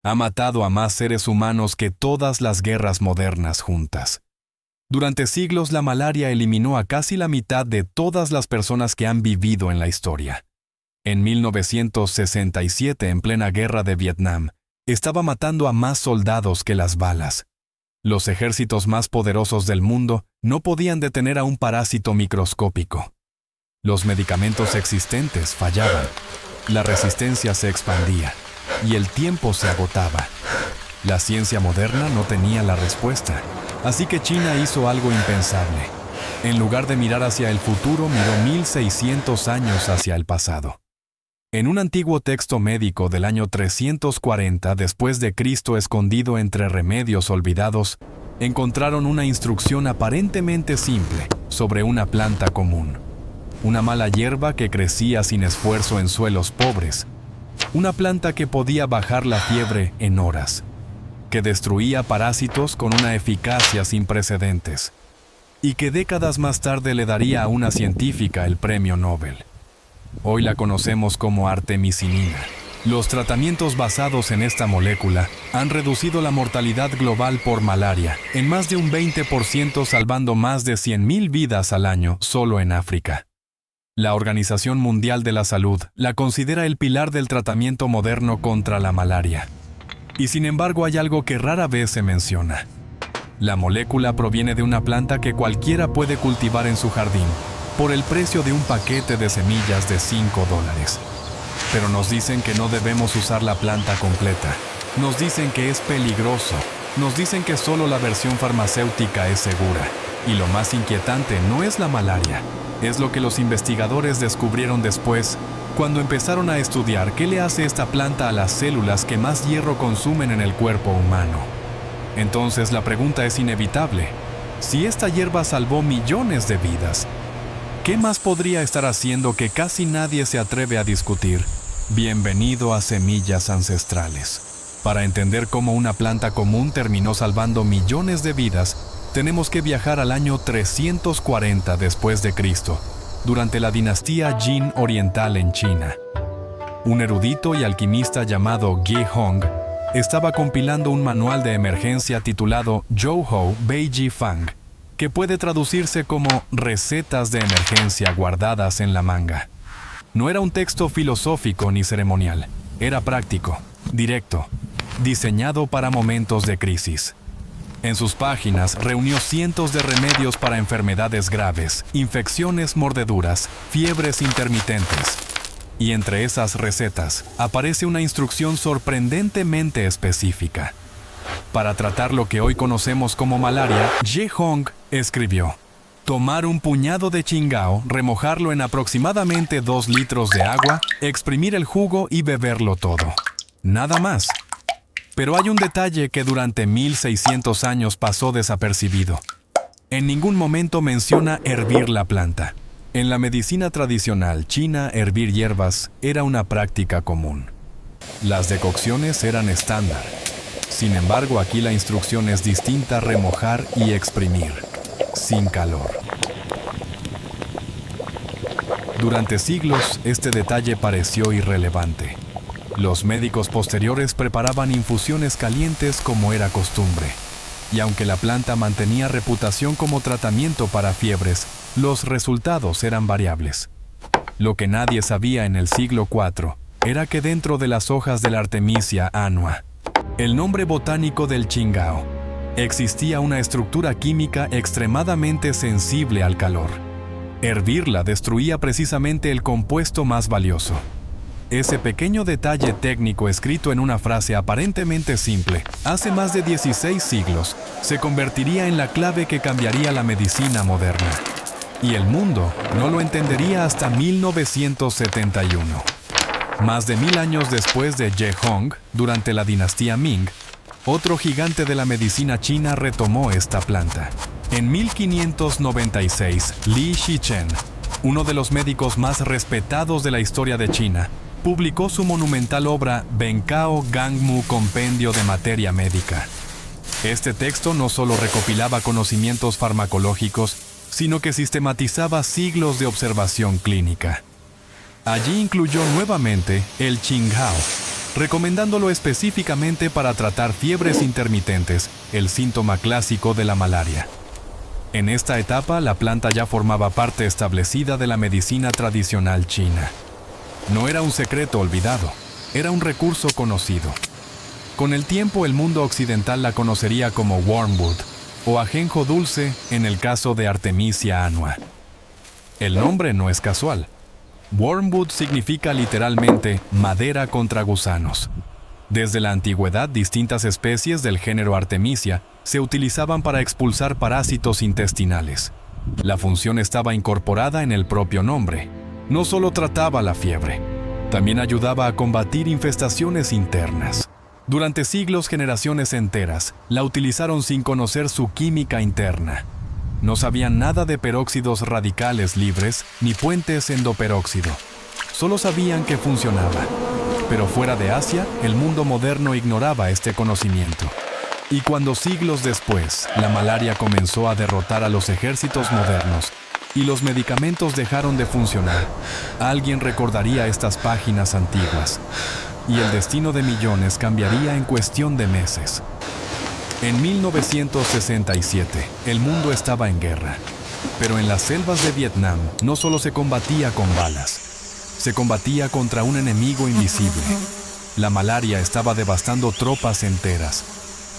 Ha matado a más seres humanos que todas las guerras modernas juntas. Durante siglos la malaria eliminó a casi la mitad de todas las personas que han vivido en la historia. En 1967, en plena guerra de Vietnam, estaba matando a más soldados que las balas. Los ejércitos más poderosos del mundo no podían detener a un parásito microscópico. Los medicamentos existentes fallaban, la resistencia se expandía y el tiempo se agotaba. La ciencia moderna no tenía la respuesta, así que China hizo algo impensable. En lugar de mirar hacia el futuro, miró 1600 años hacia el pasado. En un antiguo texto médico del año 340 después de Cristo, escondido entre remedios olvidados, encontraron una instrucción aparentemente simple sobre una planta común. Una mala hierba que crecía sin esfuerzo en suelos pobres. Una planta que podía bajar la fiebre en horas. Que destruía parásitos con una eficacia sin precedentes. Y que décadas más tarde le daría a una científica el premio Nobel. Hoy la conocemos como artemisinina. Los tratamientos basados en esta molécula han reducido la mortalidad global por malaria en más de un 20%, salvando más de 100,000 vidas al año solo en África. La Organización Mundial de la Salud la considera el pilar del tratamiento moderno contra la malaria. Y sin embargo hay algo que rara vez se menciona. La molécula proviene de una planta que cualquiera puede cultivar en su jardín, por el precio de un paquete de semillas de $5. Pero nos dicen que no debemos usar la planta completa. Nos dicen que es peligroso. Nos dicen que solo la versión farmacéutica es segura. Y lo más inquietante no es la malaria. Es lo que los investigadores descubrieron después, cuando empezaron a estudiar qué le hace esta planta a las células que más hierro consumen en el cuerpo humano. Entonces la pregunta es inevitable. Si esta hierba salvó millones de vidas, ¿qué más podría estar haciendo que casi nadie se atreve a discutir? Bienvenido a Semillas Ancestrales. Para entender cómo una planta común terminó salvando millones de vidas, tenemos que viajar al año 340 después de Cristo, durante la dinastía Jin oriental en China. Un erudito y alquimista llamado Ge Hong estaba compilando un manual de emergencia titulado Zhouhou Beiji Fang, que puede traducirse como recetas de emergencia guardadas en la manga. No era un texto filosófico ni ceremonial, era práctico, directo, diseñado para momentos de crisis. En sus páginas reunió cientos de remedios para enfermedades graves, infecciones, mordeduras, fiebres intermitentes. Y entre esas recetas aparece una instrucción sorprendentemente específica. Para tratar lo que hoy conocemos como malaria, Ge Hong escribió: tomar un puñado de chingao, remojarlo en aproximadamente 2 litros de agua, exprimir el jugo y beberlo todo. Nada más. Pero hay un detalle que durante 1600 años pasó desapercibido. En ningún momento menciona hervir la planta. En la medicina tradicional china, hervir hierbas era una práctica común. Las decocciones eran estándar. Sin embargo, aquí la instrucción es distinta: remojar y exprimir, sin calor. Durante siglos, este detalle pareció irrelevante. Los médicos posteriores preparaban infusiones calientes como era costumbre. Y aunque la planta mantenía reputación como tratamiento para fiebres, los resultados eran variables. Lo que nadie sabía en el siglo IV era que dentro de las hojas de la Artemisia annua, el nombre botánico del chingao, existía una estructura química extremadamente sensible al calor. Hervirla destruía precisamente el compuesto más valioso. Ese pequeño detalle técnico escrito en una frase aparentemente simple, hace más de 16 siglos, se convertiría en la clave que cambiaría la medicina moderna. Y el mundo no lo entendería hasta 1971. Más de 1000 años después de Ge Hong, durante la dinastía Ming, otro gigante de la medicina china retomó esta planta. En 1596, Li Shichen, uno de los médicos más respetados de la historia de China, publicó su monumental obra Bencao Gangmu Compendio de Materia Médica. Este texto no solo recopilaba conocimientos farmacológicos, sino que sistematizaba siglos de observación clínica. Allí incluyó nuevamente el Qinghao, recomendándolo específicamente para tratar fiebres intermitentes, el síntoma clásico de la malaria. En esta etapa, la planta ya formaba parte establecida de la medicina tradicional china. No era un secreto olvidado, era un recurso conocido. Con el tiempo, el mundo occidental la conocería como wormwood, o ajenjo dulce en el caso de Artemisia annua. El nombre no es casual. Wormwood significa literalmente madera contra gusanos. Desde la antigüedad, distintas especies del género Artemisia se utilizaban para expulsar parásitos intestinales. La función estaba incorporada en el propio nombre. No solo trataba la fiebre, también ayudaba a combatir infestaciones internas. Durante siglos, generaciones enteras la utilizaron sin conocer su química interna. No sabían nada de peróxidos radicales libres ni puentes endoperóxido. Solo sabían que funcionaba. Pero fuera de Asia, el mundo moderno ignoraba este conocimiento. Y cuando siglos después, la malaria comenzó a derrotar a los ejércitos modernos y los medicamentos dejaron de funcionar, alguien recordaría estas páginas antiguas. Y el destino de millones cambiaría en cuestión de meses. En 1967, el mundo estaba en guerra. Pero en las selvas de Vietnam no solo se combatía con balas, se combatía contra un enemigo invisible. La malaria estaba devastando tropas enteras.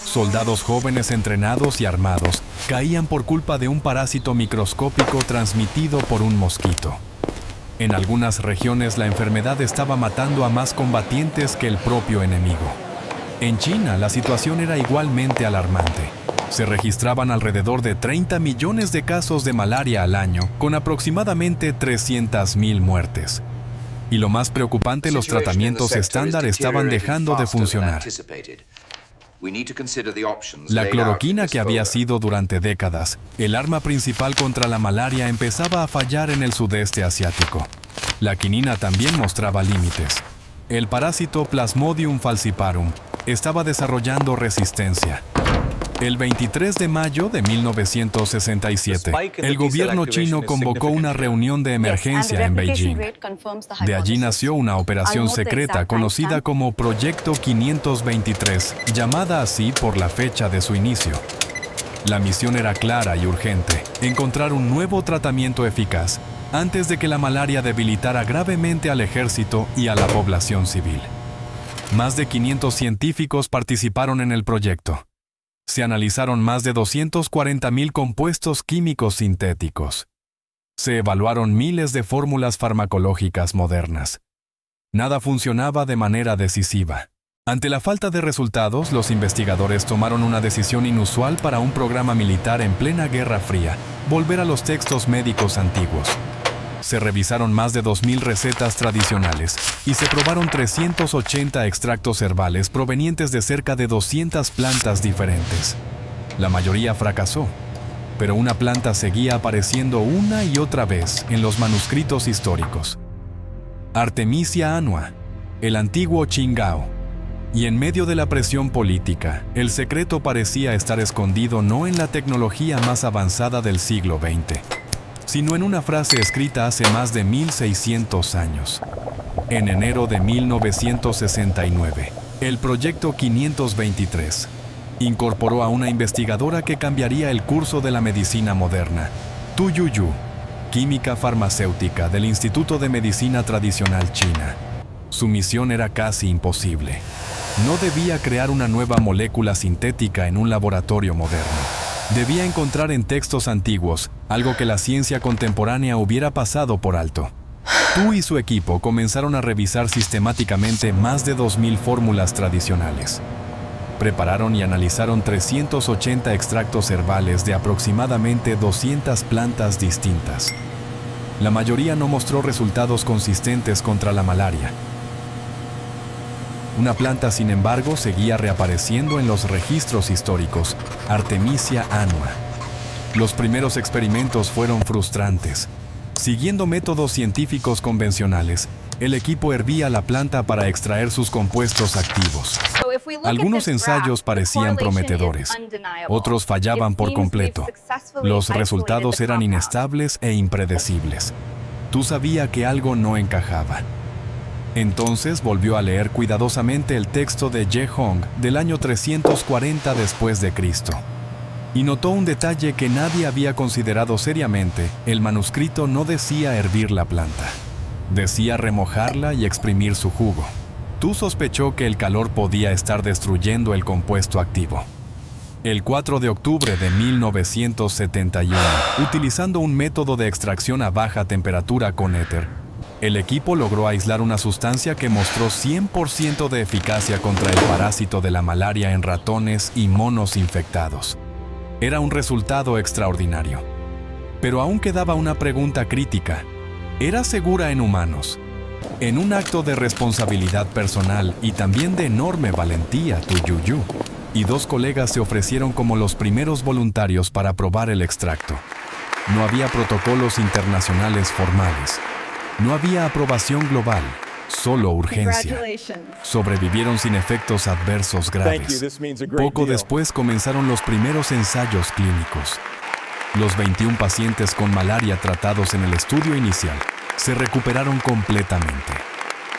Soldados jóvenes entrenados y armados caían por culpa de un parásito microscópico transmitido por un mosquito. En algunas regiones la enfermedad estaba matando a más combatientes que el propio enemigo. En China la situación era igualmente alarmante. Se registraban alrededor de 30 millones de casos de malaria al año, con aproximadamente 300.000 muertes. Y lo más preocupante, los tratamientos estándar estaban dejando de funcionar. La cloroquina, que había sido durante décadas el arma principal contra la malaria, empezaba a fallar en el sudeste asiático. La quinina también mostraba límites. El parásito Plasmodium falciparum estaba desarrollando resistencia. El 23 de mayo de 1967, el gobierno chino convocó una reunión de emergencia en Beijing. De allí nació una operación secreta conocida como Proyecto 523, llamada así por la fecha de su inicio. La misión era clara y urgente: encontrar un nuevo tratamiento eficaz antes de que la malaria debilitara gravemente al ejército y a la población civil. Más de 500 científicos participaron en el proyecto. Se analizaron más de 240.000 compuestos químicos sintéticos. Se evaluaron miles de fórmulas farmacológicas modernas. Nada funcionaba de manera decisiva. Ante la falta de resultados, los investigadores tomaron una decisión inusual para un programa militar en plena Guerra Fría: volver a los textos médicos antiguos. Se revisaron más de 2.000 recetas tradicionales y se probaron 380 extractos herbales provenientes de cerca de 200 plantas diferentes. La mayoría fracasó, pero una planta seguía apareciendo una y otra vez en los manuscritos históricos: Artemisia annua, el antiguo Qingao. Y en medio de la presión política, el secreto parecía estar escondido no en la tecnología más avanzada del siglo XX, sino en una frase escrita hace más de 1600 años. En enero de 1969, el Proyecto 523 incorporó a una investigadora que cambiaría el curso de la medicina moderna: Tu Yuyu, química farmacéutica del Instituto de Medicina Tradicional China. Su misión era casi imposible. No debía crear una nueva molécula sintética en un laboratorio moderno. Debía encontrar en textos antiguos algo que la ciencia contemporánea hubiera pasado por alto. Tu y su equipo comenzaron a revisar sistemáticamente más de 2.000 fórmulas tradicionales. Prepararon y analizaron 380 extractos herbales de aproximadamente 200 plantas distintas. La mayoría no mostró resultados consistentes contra la malaria. Una planta, sin embargo, seguía reapareciendo en los registros históricos: Artemisia annua. Los primeros experimentos fueron frustrantes. Siguiendo métodos científicos convencionales, el equipo hervía la planta para extraer sus compuestos activos. Algunos ensayos parecían prometedores, otros fallaban por completo. Los resultados eran inestables e impredecibles. Tú sabías que algo no encajaba. Entonces volvió a leer cuidadosamente el texto de Ye Hong del año 340 después de Cristo. Y notó un detalle que nadie había considerado seriamente: el manuscrito no decía hervir la planta. Decía remojarla y exprimir su jugo. Tu sospechó que el calor podía estar destruyendo el compuesto activo. El 4 de octubre de 1971, utilizando un método de extracción a baja temperatura con éter, el equipo logró aislar una sustancia que mostró 100% de eficacia contra el parásito de la malaria en ratones y monos infectados. Era un resultado extraordinario. Pero aún quedaba una pregunta crítica: ¿era segura en humanos? En un acto de responsabilidad personal y también de enorme valentía, Tu Youyou y dos colegas se ofrecieron como los primeros voluntarios para probar el extracto. No había protocolos internacionales formales. No había aprobación global, solo urgencia. Sobrevivieron sin efectos adversos graves. Poco después comenzaron los primeros ensayos clínicos. Los 21 pacientes con malaria tratados en el estudio inicial se recuperaron completamente.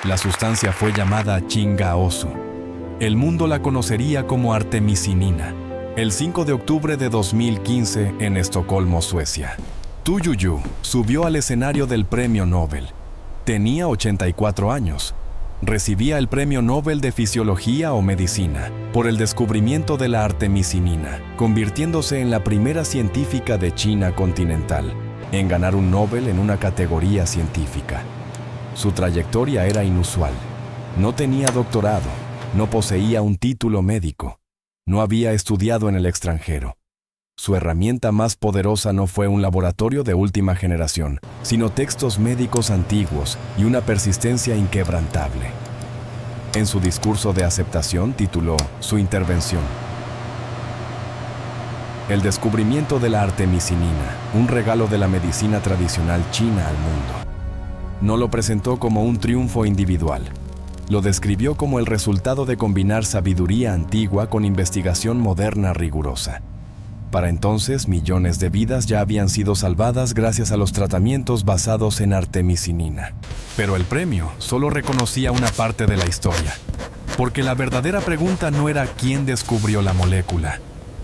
La sustancia fue llamada Chingaosu. El mundo la conocería como artemisinina. El 5 de octubre de 2015 en Estocolmo, Suecia. Tu Youyou subió al escenario del Premio Nobel. Tenía 84 años. Recibía el Premio Nobel de Fisiología o Medicina por el descubrimiento de la artemisinina, convirtiéndose en la primera científica de China continental en ganar un Nobel en una categoría científica. Su trayectoria era inusual. No tenía doctorado, no poseía un título médico, no había estudiado en el extranjero. Su herramienta más poderosa no fue un laboratorio de última generación, sino textos médicos antiguos y una persistencia inquebrantable. En su discurso de aceptación tituló su intervención "El descubrimiento de la artemisinina, un regalo de la medicina tradicional china al mundo". No lo presentó como un triunfo individual. Lo describió como el resultado de combinar sabiduría antigua con investigación moderna rigurosa. Para entonces, millones de vidas ya habían sido salvadas gracias a los tratamientos basados en artemisinina. Pero el premio solo reconocía una parte de la historia, porque la verdadera pregunta no era quién descubrió la molécula.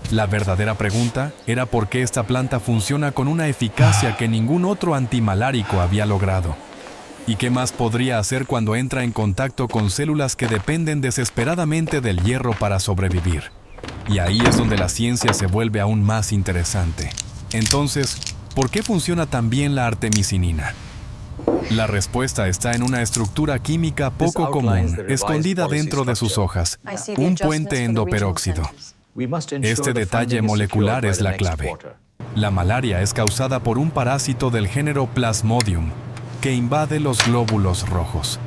La verdadera pregunta era por qué esta planta funciona con una eficacia que ningún otro antimalárico había logrado. ¿Y qué más podría hacer cuando entra en contacto con células que dependen desesperadamente del hierro para sobrevivir? Y ahí es donde la ciencia se vuelve aún más interesante. Entonces, ¿por qué funciona tan bien la artemisinina? La respuesta está en una estructura química poco común, escondida dentro de sus hojas, un puente endoperóxido. Este detalle molecular es la clave. La malaria es causada por un parásito del género Plasmodium, que invade los glóbulos rojos.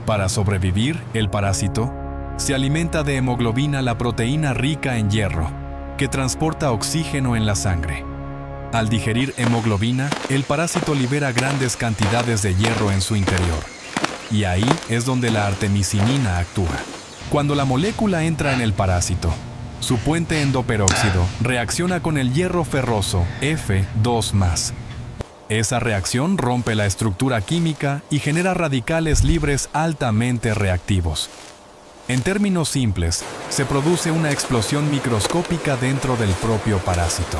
Para sobrevivir, el parásito se alimenta de hemoglobina, la proteína rica en hierro, que transporta oxígeno en la sangre. Al digerir hemoglobina, el parásito libera grandes cantidades de hierro en su interior. Y ahí es donde la artemisinina actúa. Cuando la molécula entra en el parásito, su puente endoperóxido reacciona con el hierro ferroso F2+. Esa reacción rompe la estructura química y genera radicales libres altamente reactivos. En términos simples, se produce una explosión microscópica dentro del propio parásito.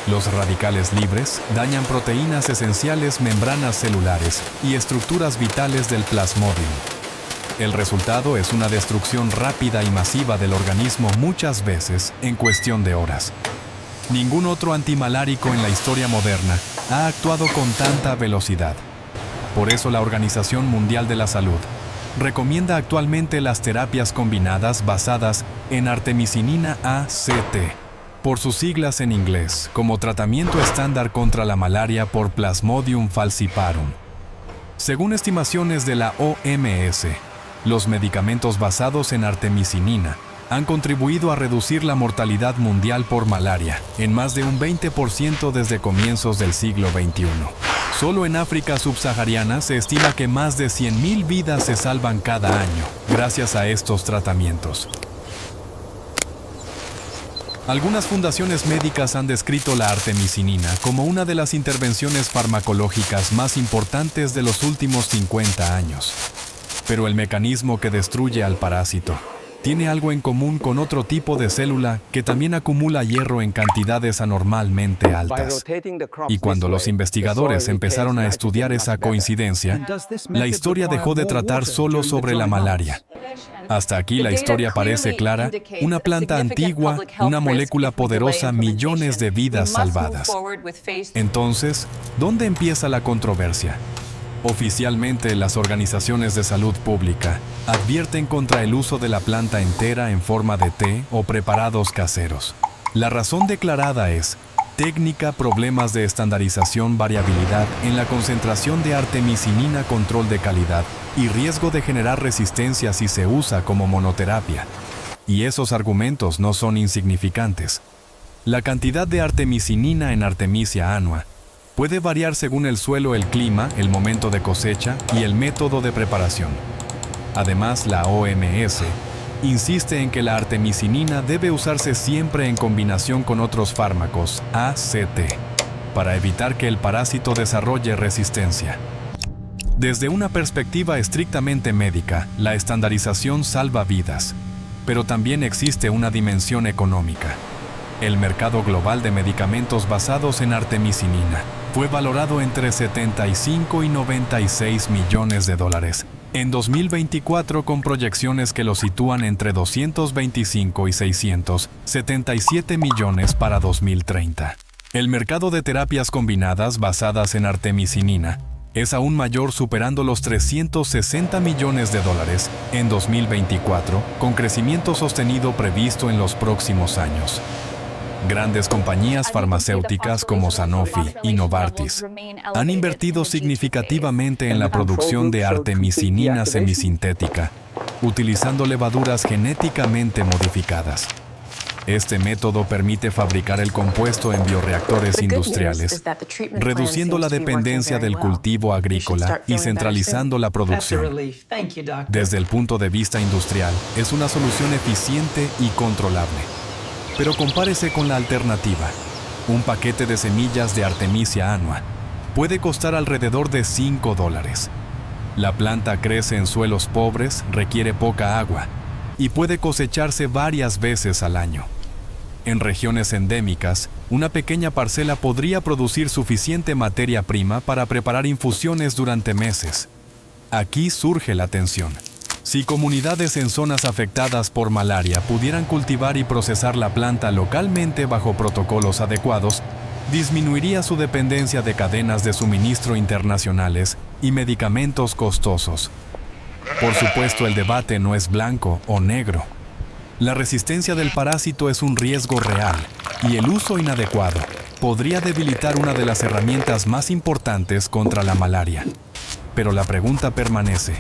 Los radicales libres dañan proteínas esenciales, membranas celulares y estructuras vitales del Plasmodium. El resultado es una destrucción rápida y masiva del organismo, muchas veces en cuestión de horas. Ningún otro antimalárico en la historia moderna ha actuado con tanta velocidad. Por eso la Organización Mundial de la Salud recomienda actualmente las terapias combinadas basadas en artemisinina ACT, por sus siglas en inglés, como tratamiento estándar contra la malaria por Plasmodium falciparum. Según estimaciones de la OMS, los medicamentos basados en artemisinina han contribuido a reducir la mortalidad mundial por malaria en más de un 20% desde comienzos del siglo XXI. Solo en África subsahariana se estima que más de 100.000 vidas se salvan cada año gracias a estos tratamientos. Algunas fundaciones médicas han descrito la artemisinina como una de las intervenciones farmacológicas más importantes de los últimos 50 años. Pero el mecanismo que destruye al parásito tiene algo en común con otro tipo de célula que también acumula hierro en cantidades anormalmente altas. Y cuando los investigadores empezaron a estudiar esa coincidencia, la historia dejó de tratar solo sobre la malaria. Hasta aquí la historia parece clara, una planta antigua, una molécula poderosa, millones de vidas salvadas. Entonces, ¿dónde empieza la controversia? Oficialmente, las organizaciones de salud pública advierten contra el uso de la planta entera en forma de té o preparados caseros. La razón declarada es técnica, problemas de estandarización, variabilidad en la concentración de artemisinina, control de calidad y riesgo de generar resistencia si se usa como monoterapia. Y esos argumentos no son insignificantes. La cantidad de artemisinina en Artemisia annua puede variar según el suelo, el clima, el momento de cosecha y el método de preparación. Además, la OMS insiste en que la artemisinina debe usarse siempre en combinación con otros fármacos, ACT, para evitar que el parásito desarrolle resistencia. Desde una perspectiva estrictamente médica, la estandarización salva vidas, pero también existe una dimensión económica. El mercado global de medicamentos basados en artemisinina fue valorado entre 75 y 96 millones de dólares en 2024, con proyecciones que lo sitúan entre 225 y 677 millones para 2030. El mercado de terapias combinadas basadas en artemisinina es aún mayor, superando los 360 millones de dólares en 2024, con crecimiento sostenido previsto en los próximos años. Grandes compañías farmacéuticas como Sanofi y Novartis han invertido significativamente en la producción de artemisinina semisintética, utilizando levaduras genéticamente modificadas. Este método permite fabricar el compuesto en bioreactores industriales, reduciendo la dependencia del cultivo agrícola y centralizando la producción. Desde el punto de vista industrial, es una solución eficiente y controlable. Pero compárese con la alternativa. Un paquete de semillas de Artemisia annua puede costar alrededor de $5. La planta crece en suelos pobres, requiere poca agua y puede cosecharse varias veces al año. En regiones endémicas, una pequeña parcela podría producir suficiente materia prima para preparar infusiones durante meses. Aquí surge la tensión. Si comunidades en zonas afectadas por malaria pudieran cultivar y procesar la planta localmente bajo protocolos adecuados, disminuiría su dependencia de cadenas de suministro internacionales y medicamentos costosos. Por supuesto, el debate no es blanco o negro. La resistencia del parásito es un riesgo real, y el uso inadecuado podría debilitar una de las herramientas más importantes contra la malaria. Pero la pregunta permanece: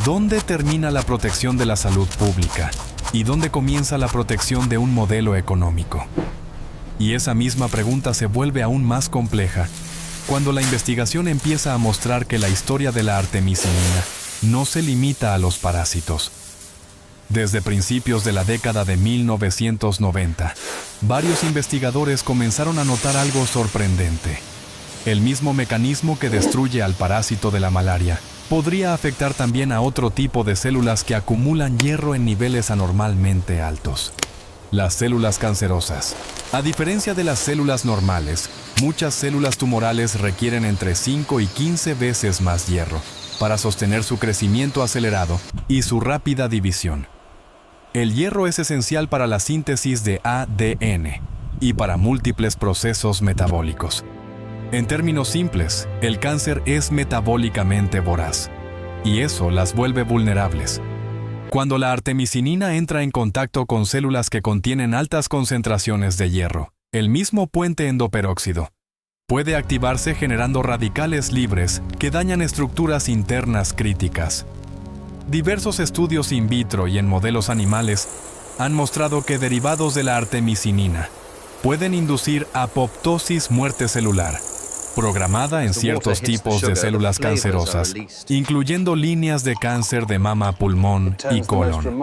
¿dónde termina la protección de la salud pública y dónde comienza la protección de un modelo económico? Y esa misma pregunta se vuelve aún más compleja cuando la investigación empieza a mostrar que la historia de la artemisinina no se limita a los parásitos. Desde principios de la década de 1990, varios investigadores comenzaron a notar algo sorprendente. El mismo mecanismo que destruye al parásito de la malaria podría afectar también a otro tipo de células que acumulan hierro en niveles anormalmente altos: las células cancerosas. A diferencia de las células normales, muchas células tumorales requieren entre 5 y 15 veces más hierro para sostener su crecimiento acelerado y su rápida división. El hierro es esencial para la síntesis de ADN y para múltiples procesos metabólicos. En términos simples, el cáncer es metabólicamente voraz, y eso las vuelve vulnerables. Cuando la artemisinina entra en contacto con células que contienen altas concentraciones de hierro, el mismo puente endoperóxido puede activarse generando radicales libres que dañan estructuras internas críticas. Diversos estudios in vitro y en modelos animales han mostrado que derivados de la artemisinina pueden inducir apoptosis, muerte celular, programada en ciertos tipos de células cancerosas, incluyendo líneas de cáncer de mama, pulmón y colon.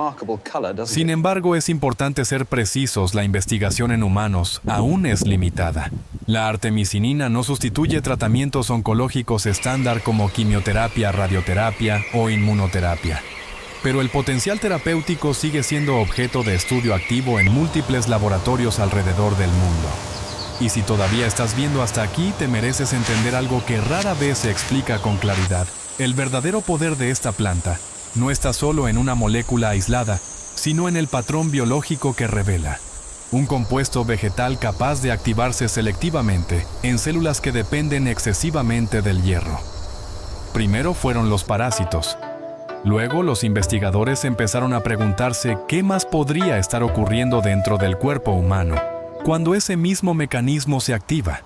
Sin embargo, es importante ser precisos, la investigación en humanos aún es limitada. La artemisinina no sustituye tratamientos oncológicos estándar como quimioterapia, radioterapia o inmunoterapia. Pero el potencial terapéutico sigue siendo objeto de estudio activo en múltiples laboratorios alrededor del mundo. Y si todavía estás viendo hasta aquí, te mereces entender algo que rara vez se explica con claridad. El verdadero poder de esta planta no está solo en una molécula aislada, sino en el patrón biológico que revela. Un compuesto vegetal capaz de activarse selectivamente en células que dependen excesivamente del hierro. Primero fueron los parásitos. Luego, los investigadores empezaron a preguntarse qué más podría estar ocurriendo dentro del cuerpo humano cuando ese mismo mecanismo se activa.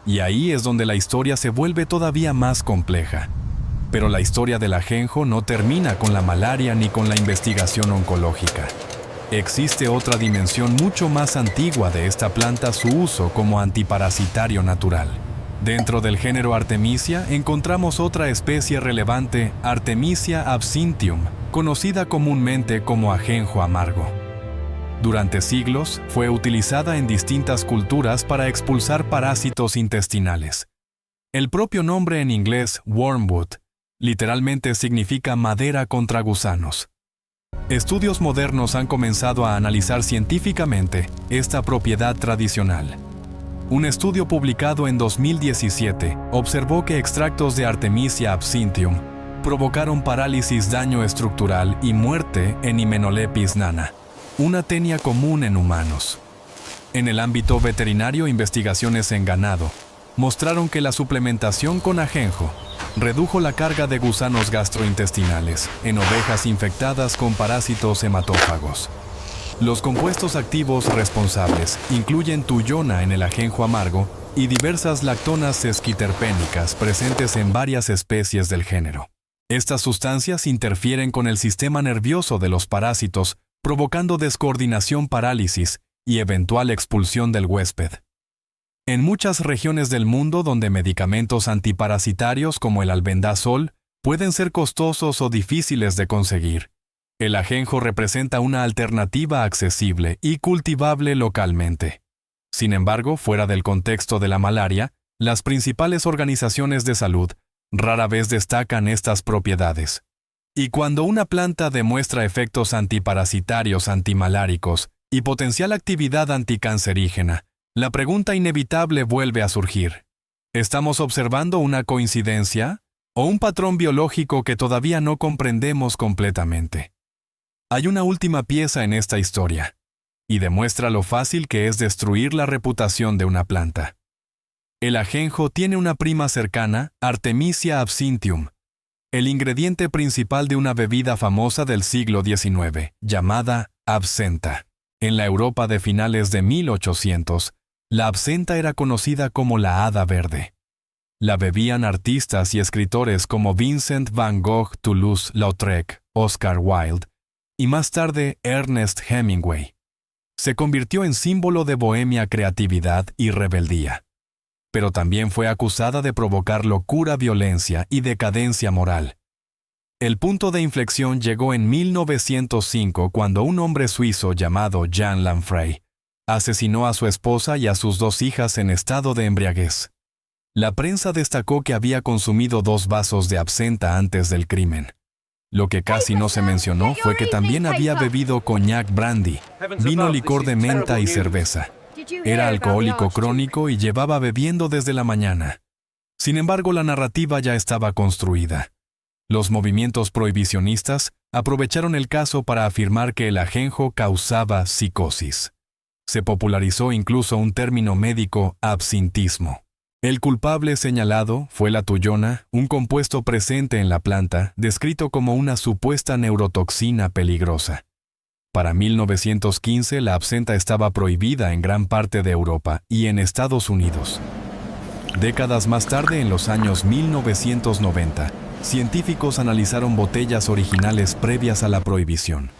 Y ahí es donde la historia se vuelve todavía más compleja. Pero la historia del ajenjo no termina con la malaria ni con la investigación oncológica. Existe otra dimensión mucho más antigua de esta planta, su uso como antiparasitario natural. Dentro del género Artemisia encontramos otra especie relevante, Artemisia absinthium, conocida comúnmente como ajenjo amargo. Durante siglos, fue utilizada en distintas culturas para expulsar parásitos intestinales. El propio nombre en inglés, wormwood, literalmente significa madera contra gusanos. Estudios modernos han comenzado a analizar científicamente esta propiedad tradicional. Un estudio publicado en 2017 observó que extractos de Artemisia absinthium provocaron parálisis, daño estructural y muerte en Hymenopletis nana, una tenia común en humanos. En el ámbito veterinario, investigaciones en ganado mostraron que la suplementación con ajenjo redujo la carga de gusanos gastrointestinales en ovejas infectadas con parásitos hematófagos. Los compuestos activos responsables incluyen tuyona en el ajenjo amargo y diversas lactonas sesquiterpénicas presentes en varias especies del género. Estas sustancias interfieren con el sistema nervioso de los parásitos, provocando descoordinación, parálisis y eventual expulsión del huésped. En muchas regiones del mundo donde medicamentos antiparasitarios como el albendazol pueden ser costosos o difíciles de conseguir, el ajenjo representa una alternativa accesible y cultivable localmente. Sin embargo, fuera del contexto de la malaria, las principales organizaciones de salud rara vez destacan estas propiedades. Y cuando una planta demuestra efectos antiparasitarios, antimaláricos y potencial actividad anticancerígena, la pregunta inevitable vuelve a surgir. ¿Estamos observando una coincidencia o un patrón biológico que todavía no comprendemos completamente? Hay una última pieza en esta historia, y demuestra lo fácil que es destruir la reputación de una planta. El ajenjo tiene una prima cercana, Artemisia absinthium, el ingrediente principal de una bebida famosa del siglo XIX, llamada absenta. En la Europa de finales de 1800, la absenta era conocida como la hada verde. La bebían artistas y escritores como Vincent van Gogh, Toulouse-Lautrec, Oscar Wilde y más tarde Ernest Hemingway. Se convirtió en símbolo de bohemia, creatividad y rebeldía. Pero también fue acusada de provocar locura, violencia y decadencia moral. El punto de inflexión llegó en 1905 cuando un hombre suizo llamado Jean Lanfray asesinó a su esposa y a sus 2 hijas en estado de embriaguez. La prensa destacó que había consumido 2 vasos de absenta antes del crimen. Lo que casi no se mencionó fue que también había bebido coñac, brandy, vino, licor de menta y cerveza. Era alcohólico crónico y llevaba bebiendo desde la mañana. Sin embargo, la narrativa ya estaba construida. Los movimientos prohibicionistas aprovecharon el caso para afirmar que el ajenjo causaba psicosis. Se popularizó incluso un término médico, absintismo. El culpable señalado fue la tuyona, un compuesto presente en la planta, descrito como una supuesta neurotoxina peligrosa. Para 1915, la absenta estaba prohibida en gran parte de Europa y en Estados Unidos. Décadas más tarde, en los años 1990, científicos analizaron botellas originales previas a la prohibición.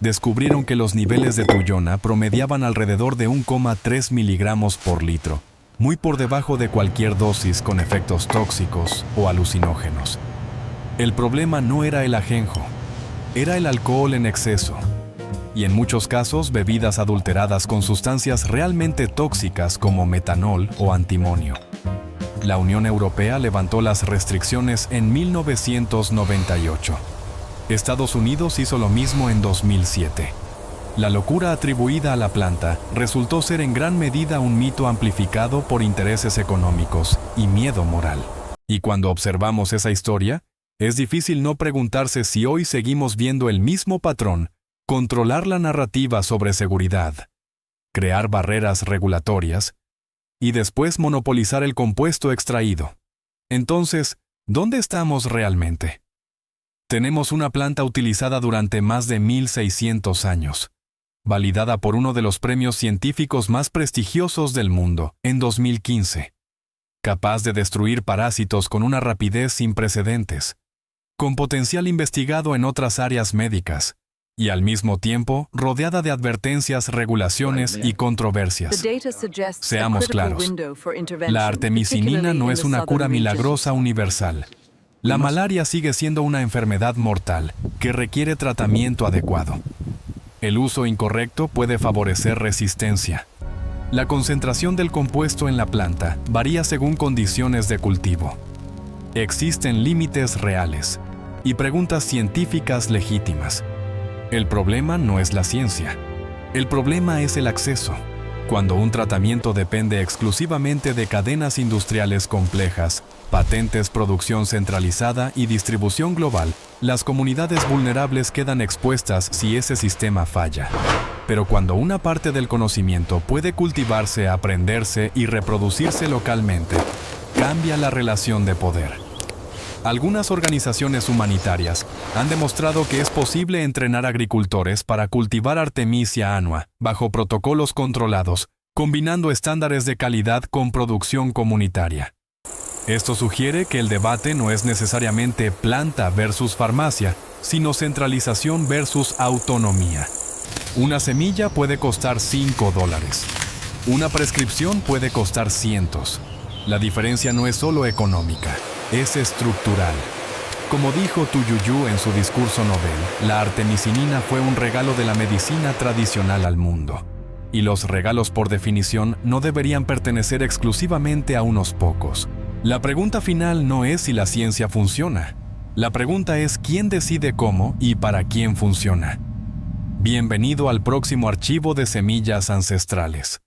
Descubrieron que los niveles de tuyona promediaban alrededor de 1,3 miligramos por litro, muy por debajo de cualquier dosis con efectos tóxicos o alucinógenos. El problema no era el ajenjo, era el alcohol en exceso, y en muchos casos bebidas adulteradas con sustancias realmente tóxicas como metanol o antimonio. La Unión Europea levantó las restricciones en 1998. Estados Unidos hizo lo mismo en 2007. La locura atribuida a la planta resultó ser en gran medida un mito amplificado por intereses económicos y miedo moral. Y cuando observamos esa historia, es difícil no preguntarse si hoy seguimos viendo el mismo patrón: controlar la narrativa sobre seguridad, crear barreras regulatorias y después monopolizar el compuesto extraído. Entonces, ¿dónde estamos realmente? Tenemos una planta utilizada durante más de 1600 años, validada por uno de los premios científicos más prestigiosos del mundo en 2015, capaz de destruir parásitos con una rapidez sin precedentes, con potencial investigado en otras áreas médicas, y al mismo tiempo rodeada de advertencias, regulaciones y controversias. Seamos claros, la artemisinina no es una cura milagrosa universal. La malaria sigue siendo una enfermedad mortal que requiere tratamiento adecuado. El uso incorrecto puede favorecer resistencia. La concentración del compuesto en la planta varía según condiciones de cultivo. Existen límites reales y preguntas científicas legítimas. El problema no es la ciencia. El problema es el acceso. Cuando un tratamiento depende exclusivamente de cadenas industriales complejas, patentes, producción centralizada y distribución global, las comunidades vulnerables quedan expuestas si ese sistema falla. Pero cuando una parte del conocimiento puede cultivarse, aprenderse y reproducirse localmente, cambia la relación de poder. Algunas organizaciones humanitarias han demostrado que es posible entrenar agricultores para cultivar Artemisia annua bajo protocolos controlados, combinando estándares de calidad con producción comunitaria. Esto sugiere que el debate no es necesariamente planta versus farmacia, sino centralización versus autonomía. Una semilla puede costar $5. Una prescripción puede costar cientos. La diferencia no es solo económica, es estructural. Como dijo Tu Youyou en su discurso Nobel, la artemisinina fue un regalo de la medicina tradicional al mundo. Y los regalos, por definición, no deberían pertenecer exclusivamente a unos pocos. La pregunta final no es si la ciencia funciona. La pregunta es quién decide cómo y para quién funciona. Bienvenido al próximo archivo de semillas ancestrales.